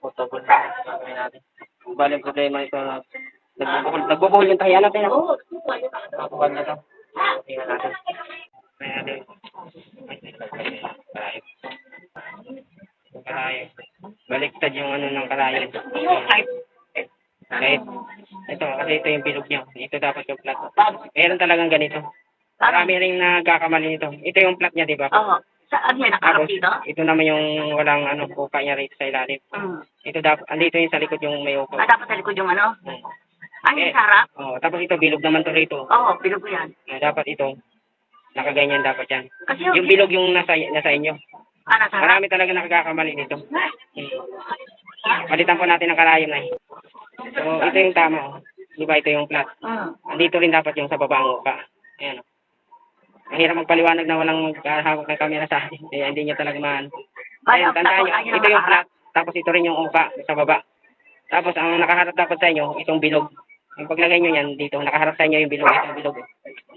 Portable na gagawin natin. Bali problema ito na nagbubuhol yung tahiyan natin. Nakakuha na ito. Tingnan natin. Tingnan natin. Kalayo. Yung kalayo. Baliktad yung ano ng kalayo. Kahit ito, kasi ito yung bilog niya. Ito dapat yung flat. Meron talagang ganito. Marami rin nagkakamali nito. Ito yung flat niya, di ba? Oo. Saan yan? Nakaharap dito? Ito naman yung walang ano, buka niya rito sa ilalim. Ito dapat, andito yung sa likod yung may upo. Dapat sa likod yung ano? Ay, sa harap? Tapos ito, bilog naman to rito. Oo, bilog ko yan. Dapat ito, nakaganyan dapat yan. Kasi Yung bilog yung nasa inyo. Nasa harap? Marami talaga nakakakamali dito. Palitan po natin ang karayom na eh. So, ito yung tama. Di ba ito yung flat? Andito rin dapat yung sa baba ang uka. Ayan o. Mahirap magpaliwanag na walang maghahawak ng camera sa atin. Kaya hindi niya talaga man. Ayun, tandaan nyo. Ito yung flat. Tapos ito rin yung uka sa baba. Tapos ang nakaharap dapat sa inyo, itong bilog. Yung paglagay nyo yan dito, nakaharap sa inyo yung bilog. Itong bilog.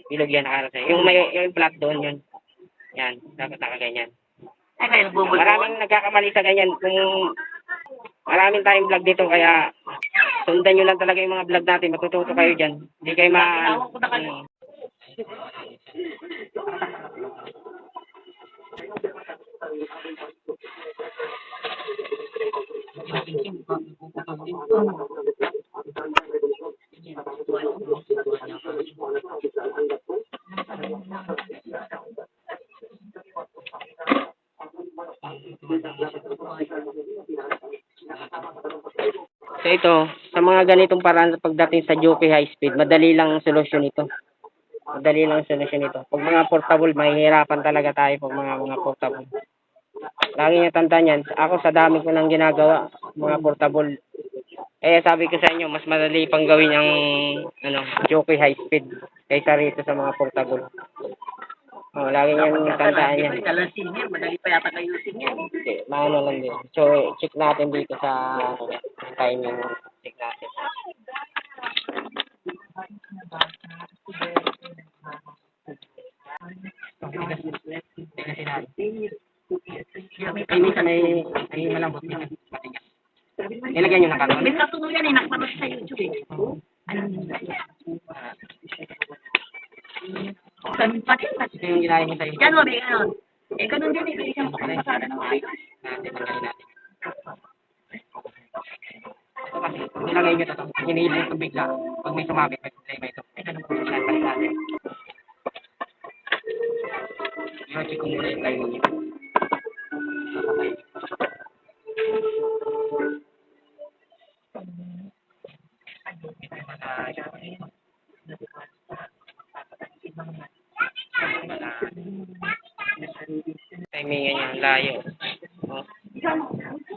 Bilog yan nakaharap sa inyo. Yung flat doon yun. Yan. Dapat nakaganyan. Ay, kaya nagbubulbul. Maraming nagkakamali sa ganyan. Kung maraming tayong vlog dito, kaya sundan nyo lang talaga yung mga vlog natin. Matututo kayo dyan. Hindi kayo So ito, sa mga ganitong paraan pagdating sa Jockey High Speed, madali lang ang solusyon ito. Madali lang ang solusyon ito. Pag mga portable, mahihirapan talaga tayo pag mga portable. Lagi niyo tandaan yan. Ako sa dami ko nang ginagawa, mga portable. Sabi ko sa inyo, mas madali pang gawin ang Jockey High Speed kaysa rito sa mga portable. Lagi niyo tandaan yan. Madali pa yata kayo singin. Maano lang din. So, check natin dito sa timing. Check natin. Ay, minsan ay malambot. Nilagyan nyo ng kanon? May katuno yan nakapanood sa YouTube Ganun pa din. Ito yung ginaya mo sa iyo. Yan o, may ganon. Ganun din isang pasada ng ayos. Ito kasi, nilagay nyo ito. Hinihilin ito bigla. Pag may sumabit, may problema ito. Ganun po yung balik natin. I-check ko muna yung timing nyo. Timing niya, layo.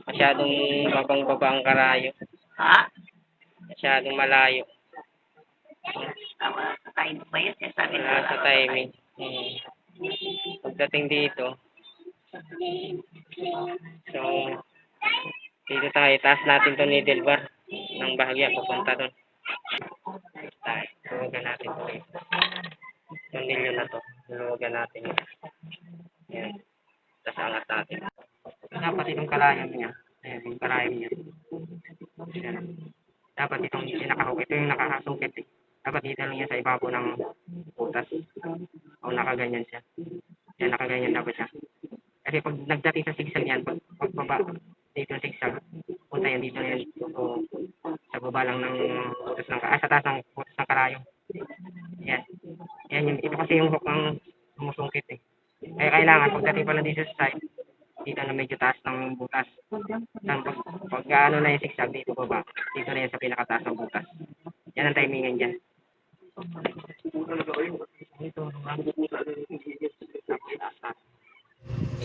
Masyadong babang-baba ang karayo. Masyadong malayo. Sa timing ba yun? Sa timing. Pagdating dito, so, dito tayo, taas natin to needle bar ng bahagya, pupunta doon. Luwagan natin to. Yung nilyo na to, luwagan natin yun. Ayan. Tapos angat natin. Dapat itong kalayang niya. Ayan, yung kalayang niya. Ayan. Dapat itong nakahook. Ito yung nakakasungkit eh. Dapat dito lang yan sa ibabaw ng butas. O nakaganyan siya. Yan, nakaganyan dapat siya. Kasi pag nagdating sa sigsag yan, pag baba dito yung sigsag, punta yan dito yan. O sa baba lang ng butas ng sa taas ng butas ng karayong. Yan. Yan yung, ito kasi yung hook ang sumusungkit eh. Kaya kailangan pagdating pala dito sa side, dito na medyo taas ng butas. Tapos pag ano na yung sigsag dito baba, dito na yan sa pinakataas ng butas. Yan ang timingan dyan.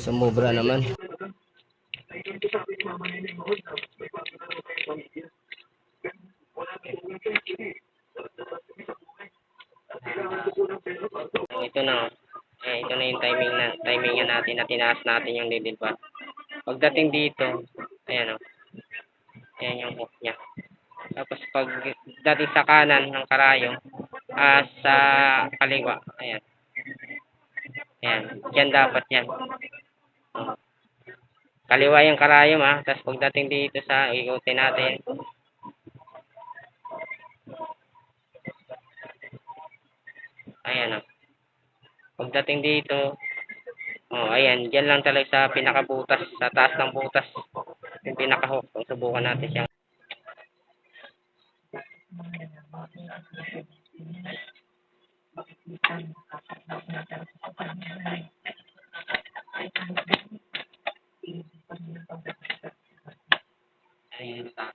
Sumobra naman. Ito na. Ito na yung timing natin na tinaas natin yung needle bar. Pagdating dito, ayan o. Ayan yung hook niya. Tapos pag dating sa kanan ng karayong, sa kaliwa, ayan. Ayan, dyan dapat yan. Kaliwa yung karayom tapos pagdating dito sa ikutin natin. Ayan pagdating dito, ayan, dyan lang talaga sa pinakabutas, sa taas ng butas, yung pinaka-hook. Subukan natin siyang. Ayan, taas.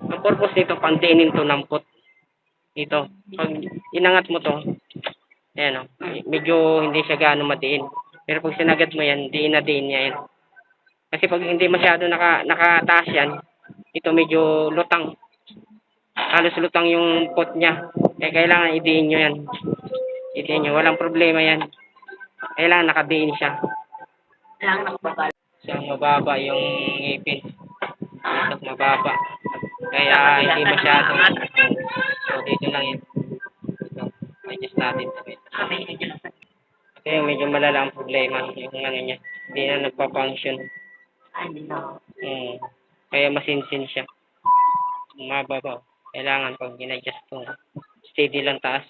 Ang purpose nito, pantinin to ng pot. Ito, pag inangat mo to, ayan medyo hindi siya gaano matiin. Pero pag sinagat mo yan, diin na diin niya yan. Kasi pag hindi masyado nakataas yan, ito medyo lutang. Halos lutang yung pot niya. Kaya kailangan idiin nyo yan. Idiin nyo, walang problema yan. Kailangan nakadiin siya. Siyang mababa yung ngipin. Ito, mababa. Kaya hindi masyado. So, dito lang yun. Ito, adjust natin. Kaya medyo malala ang problema. Yung ano niya, hindi na nagpa-function. Kaya masinsin siya. Mababa. Kailangan pag in-adjust to, steady lang taas.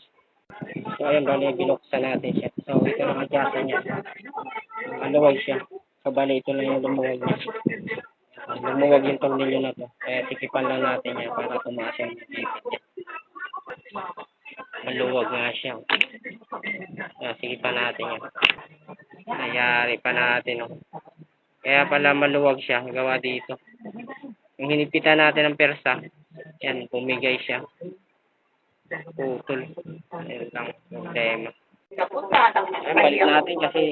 So, ayun, bali, binuksan natin siya. So, ito lang adjustan niya. Maluwag siya. So, bali, ito lang yung lumuwag niya. Lumuwag yung tornilyo na to. Kaya tikipan lang natin yan para tumaas yung ipit niya. Maluwag nga siya. Sikipan natin yan. Nayari pa natin. Kaya pala maluwag siya. Gawa dito. Yung hinipitan natin ng persa, yan, pumigay siya. Putol. Ayun lang, problema. Ay, balik natin kasi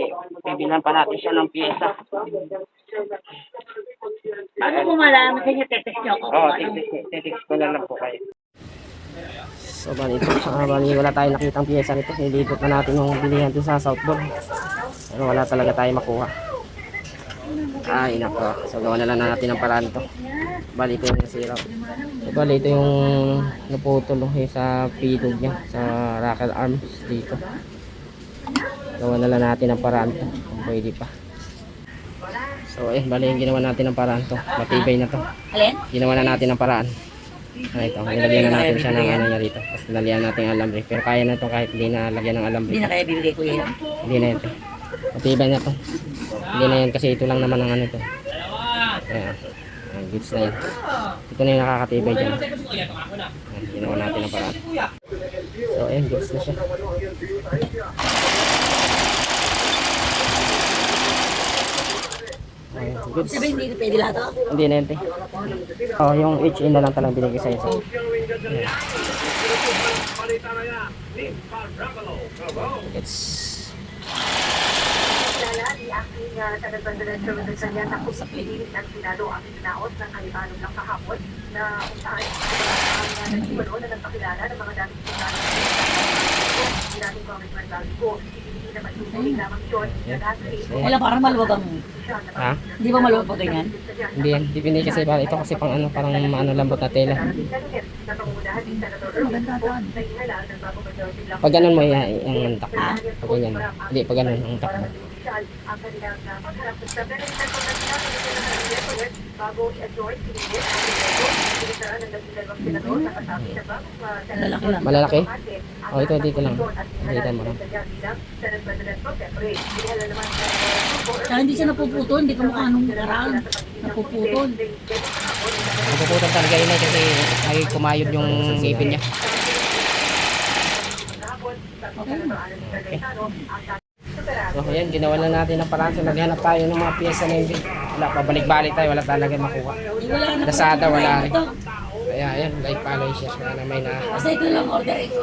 bibilan pa natin siya ng pyesa. Ano mo malaman sa inyo, tetext nyo ako? Oo, tetext ko na lang po kayo. So, bali ito. Bali, wala tayong nakitang pyesa nito. Nilipot na natin yung bilihan dun sa southbound. Pero wala talaga tayong makuha. Ay, nako. So, gawa na lang natin ng paraan to. Bali, ito yung nasira. So, bali, ito yung naputol sa pilog niya. Sa rocker arms dito. Gawa na lang natin ng paraan to. Kung pwede pa. So, bali, yung ginawa natin ng paraan to. Matibay na to. Alin? Ginawa na natin ng paraan. Ay, ito. Nilagyan na natin siya ng ano niya rito. Tapos nilagyan natin ng alambre. Pero kaya na to kahit hindi na lagyan ng alambre. Hindi na kaya bibigay ko yan. Hindi na ito. Matibay na to. Hindi na yan kasi ito lang naman ang ano to. Ayan. Goods na yan. Ito na yung nakakatibay dyan. Ayan, ginawa natin ng paraan. So, ayan. Goods na siya. Ayan, goods. Sabi hindi pwede lahat ako. Hindi na ito. Oh, yung HE na lang talang binigay sa'yo. Ayan. It's Ni aking Senador Joel Sanya na kung sa pinilit ng Senado ang hinaot ng kalibanong ng kahapon na kung saan ang nagsimalo na nagpakilala ng mga dating Senado ng dating Congressman Galco. Hindi naman tutuloy lamang yun na dati. Wala, parang maluwag ang... ha? Di ba maluwag po ganyan? Hindi yan. Hindi binigay kasi ba ito kasi pang ano, parang ano lambot na tela. Pag ganun mo yung takbo. Pag ganyan. Hindi, pag ganun ang takbo. Ang kanilang pagharap sa bago i-adjourn pinilit ang ng dalawang senador na kasabi na Malalaki lang. Malalaki? Oh, ito dito lang. Dito mo lang. Kaya hindi siya napuputol, hindi ka mukha nung karang napuputol. Nagugutom talaga yun kasi ay kumayod yung ngipin niya. Okay. So ayan, ginawa na natin ang paraan. So naghanap tayo ng mga piyesa na hindi. Wala, pabalik-balik tayo, wala talaga makuha. Lazada, wala rin. Kaya ayan, like, follow, share na may na. Kasi ito lang order ito.